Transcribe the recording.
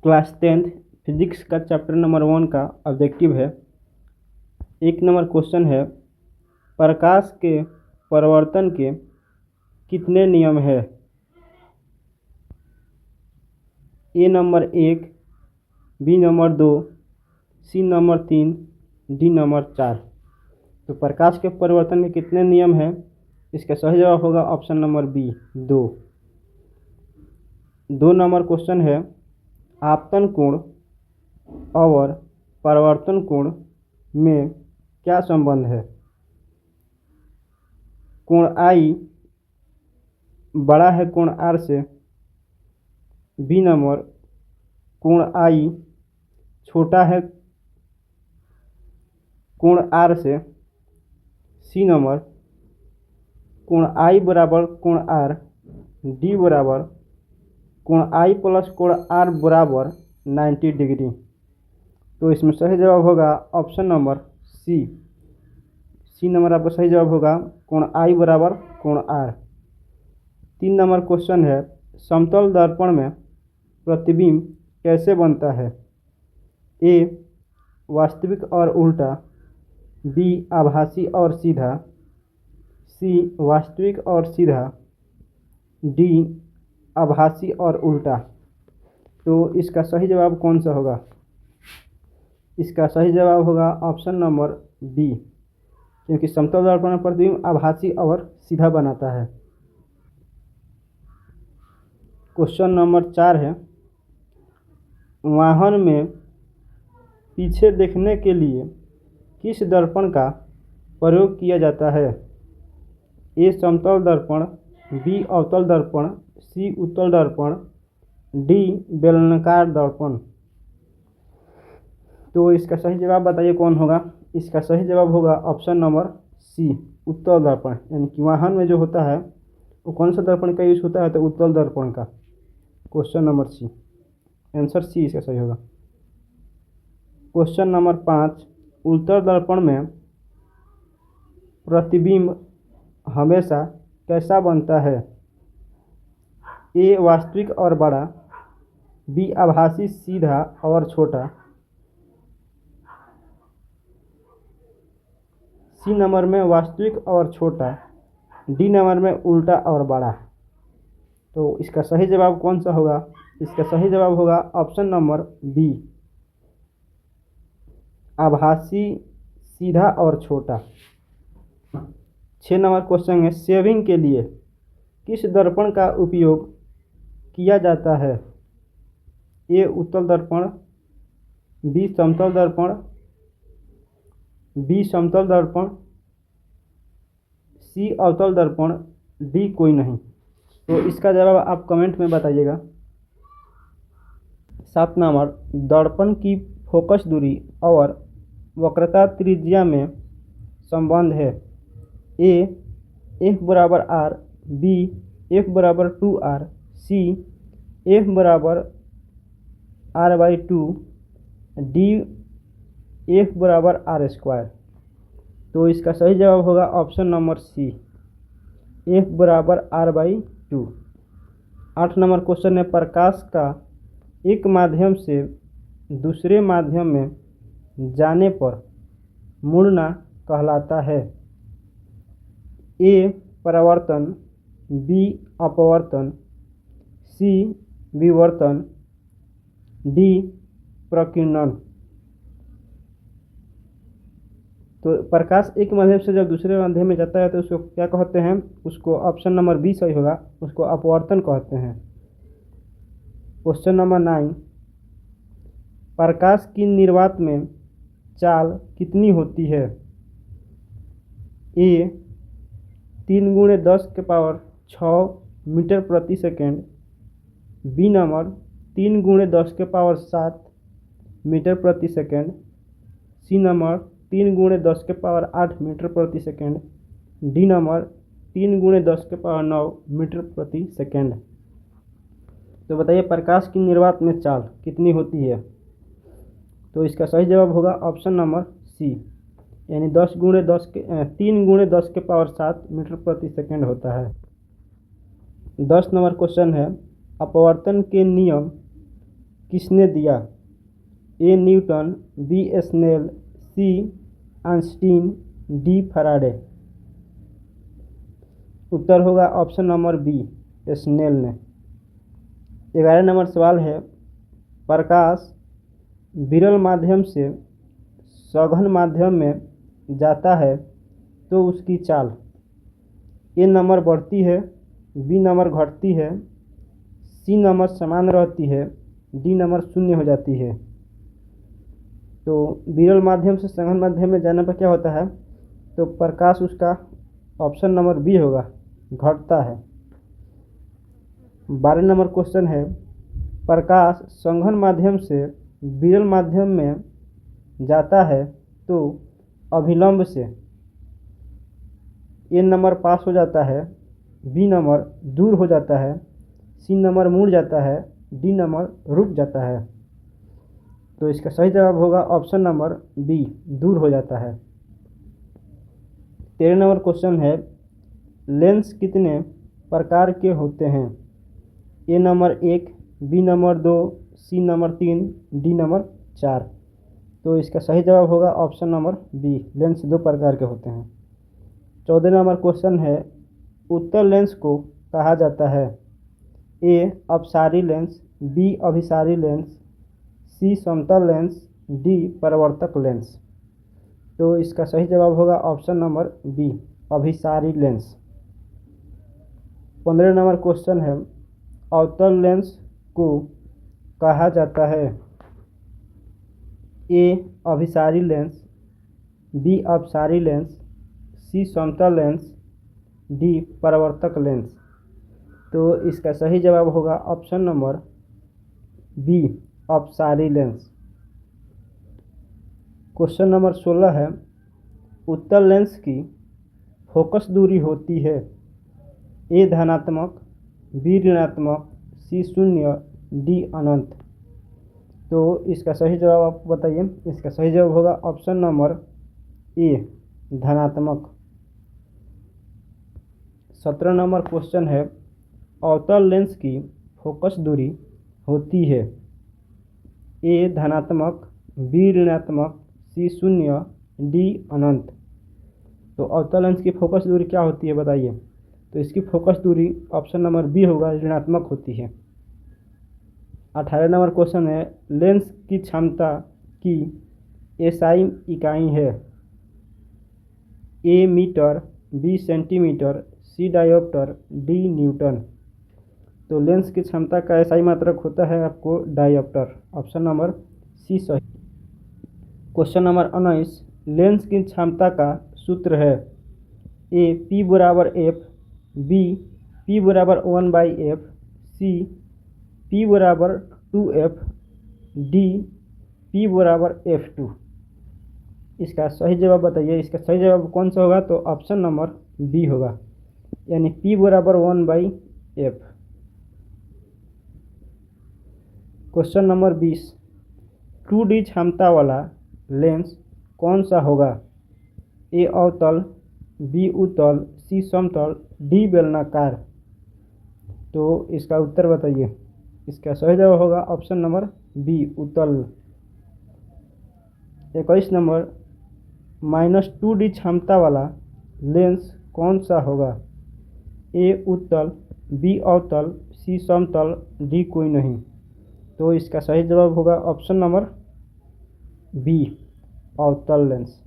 Class 10th physics का chapter number 1 का objective है। 1 नंबर क्वेश्चन है, प्रकाश के परावर्तन के कितने नियम है? A number 1, B number 2, C number 3, D number 4। तो प्रकाश के परिवर्तन के कितने नियम हैं? इसका सही जवाब होगा option number B, 2। 2 number question है, आपतन कोण और परावर्तन कोण में क्या संबंध है? कोण आई बड़ा है कोण आर से। बी नंबर, कोण आई छोटा है कोण आर से। सी नंबर, कोण आई बराबर कोण आर। डी बराबर कोण आई प्लस कोण आर बराबर 90 डिग्री। तो इसमें सही जवाब होगा option number C. C number आपका सही जवाब होगा, कोण आई बराबर कोण आर। 3 नंबर क्वेश्चन है, समतल दर्पण में प्रतिबिंब कैसे बनता है? ए वास्तविक और उल्टा, बी आभासी और सीधा, सी वास्तविक और सीधा, डी आभासी और उल्टा। तो इसका सही जवाब कौन सा होगा? इसका सही जवाब होगा ऑप्शन नंबर बी, क्योंकि समतल दर्पण में प्रतिबिंब आभासी और सीधा बनाता है। क्वेश्चन नंबर 4 है, वाहन में पीछे देखने के लिए किस दर्पण का प्रयोग किया जाता है? ए समतल दर्पण, बी अवतल दर्पण, सी उत्तल दर्पण, डी बेलनाकार दर्पण। तो इसका सही जवाब बताइए कौन होगा? इसका सही जवाब होगा ऑप्शन नंबर सी, उत्तल दर्पण। यानी कि वाहन में जो होता है वो कौन सा दर्पण का यूज होता है? तो उत्तल दर्पण का। Question number C, answer C इसका सही होगा। क्वेश्चन नंबर 5, उत्तल दर्पण में प्रतिबिंब हमेशा कैसा बनता है? ए वास्तविक और बड़ा, बी आभासी सीधा और छोटा, सी नंबर में वास्तविक और छोटा, डी नंबर में उल्टा और बड़ा। तो इसका सही जवाब कौन सा होगा? इसका सही जवाब होगा ऑप्शन नंबर बी, आभासी सीधा और छोटा। 6 नंबर क्वेश्चन है, शेविंग के लिए किस दर्पण का उपयोग किया जाता है? ए उत्तल दर्पण, बी समतल दर्पण, बी समतल दर्पण, सी अवतल दर्पण, डी कोई नहीं। तो इसका जवाब आप कमेंट में बताइएगा। 7 नंबर, दर्पण की फोकस दूरी और वक्रता त्रिज्या में संबंध है। ए एफ बराबर आर, बी एफ बराबर 2r, सी एफ बराबर r/2, डी एफ बराबर r²। तो इसका सही जवाब होगा ऑप्शन नंबर सी, एफ बराबर r/2। 8 नंबर क्वेश्चन है, प्रकाश का एक माध्यम से दूसरे माध्यम में जाने पर मुड़ना कहलाता है। ए परावर्तन, बी अपवर्तन, सी विवर्तन, डी प्रकीर्णन। तो प्रकाश एक माध्यम से जब दूसरे माध्यम में जाता है तो उसको क्या कहते हैं? उसको ऑप्शन नंबर बी सही होगा, उसको अपवर्तन कहते हैं। क्वेश्चन नंबर 9, प्रकाश की निर्वात में चाल कितनी होती है? ए 3 × 10⁶ मीटर प्रति सेकेंड, बी नंबर 3 × 10⁷ मीटर प्रति सेकेंड, सी नंबर 3 × 10⁸ मीटर प्रति सेकेंड, डी नंबर 3 × 10⁹ मीटर प्रति सेकेंड। तो बताइए प्रकाश की निर्वात में चाल कितनी होती है? तो इसका सही जवाब होगा ऑप्शन नंबर सी, यानी 3 × 10⁷ मीटर प्रति सेकेंड होता है। 10 नंबर क्वेश्चन है, अपवर्तन के नियम किसने दिया? A Newton, B Snell, C Einstein, D Faraday. उत्तर होगा ऑप्शन नंबर बी, स्नेल ने। 11 नंबर सवाल है, प्रकाश विरल माध्यम से सघन माध्यम में जाता है तो उसकी चाल? ए नंबर बढ़ती है, बी नंबर घटती है, सी नंबर समान रहती है, डी नंबर शून्य हो जाती है। तो विरल माध्यम से सघन माध्यम में जाने पर क्या होता है? तो प्रकाश उसका ऑप्शन नंबर बी होगा, घटता है। 12 नंबर क्वेश्चन है, प्रकाश सघन माध्यम से विरल माध्यम में जाता है तो अभिलंब से ए नंबर पास हो जाता है, बी नंबर दूर हो जाता है, सी नंबर मुड़ जाता है, डी नंबर रुक जाता है। तो इसका सही जवाब होगा ऑप्शन नंबर बी, दूर हो जाता है। 13 नंबर क्वेश्चन है, लेंस कितने प्रकार के होते हैं? A number 1, B number 2, C number 3, D number 4। तो इसका सही जवाब होगा ऑप्शन नंबर बी, लेंस 2 प्रकार के होते हैं। 14 नंबर क्वेश्चन है, उत्तल लेंस को कहा जाता है? ए अपसारी लेंस, बी अभिसारी लेंस, सी समतल लेंस, डी परावर्तक लेंस। तो इसका सही जवाब होगा ऑप्शन नंबर बी, अभिसारी लेंस। 15 नंबर क्वेश्चन है, अवतल लेंस को कहा जाता है? ए अभिसारी लेंस, बी अपसारी लेंस, सी समतल लेंस, डी परावर्तक लेंस। तो इसका सही जवाब होगा ऑप्शन नंबर बी, अपसारी लेंस। क्वेश्चन नंबर 16 है, उत्तल लेंस की फोकस दूरी होती है? ए धनात्मक, बी ऋणात्मक, सी शून्य, डी अनंत। तो इसका सही जवाब आप बताइए। इसका सही जवाब होगा ऑप्शन नंबर ए, धनात्मक। 17 नंबर क्वेश्चन है, अवतल लेंस की फोकस दूरी होती है? ए धनात्मक, बी ऋणात्मक, सी शून्य, डी अनंत। तो अवतल लेंस की फोकस दूरी क्या होती है बताइए? तो इसकी फोकस दूरी ऑप्शन नंबर बी होगा, ऋणात्मक होती है। 18 नंबर क्वेश्चन है, लेंस की क्षमता की एसआई इकाई है? ए मीटर, बी सेंटीमीटर, सी डायोप्टर, डी न्यूटन। तो लेंस की क्षमता का एसआई मात्रक होता है आपको डायोप्टर, ऑप्शन नंबर सी सही। क्वेश्चन नंबर 19, लेंस की क्षमता का सूत्र है? ए पी बराबर एफ, बी पी बराबर 1/f, सी पी बराबर 2f, डी पी बराबर f2। इसका सही जवाब बताइए। इसका सही जवाब कौन सा होगा? तो ऑप्शन नंबर बी होगा, यानी पी बराबर 1/f। क्वेश्चन नंबर 20, 2D क्षमता वाला लेंस कौन सा होगा? ए अवतल, बी उत्तल, सी समतल, डी बेलनाकार। तो इसका उत्तर बताइए। इसका सही जवाब होगा ऑप्शन नंबर बी, उत्तल। 21 नंबर, -2D क्षमता वाला लेंस कौन सा होगा? ए उत्तल, बी अवतल, सी समतल, डी कोई नहीं। तो इसका सही जवाब होगा ऑप्शन नंबर बी, अवतल लेंस।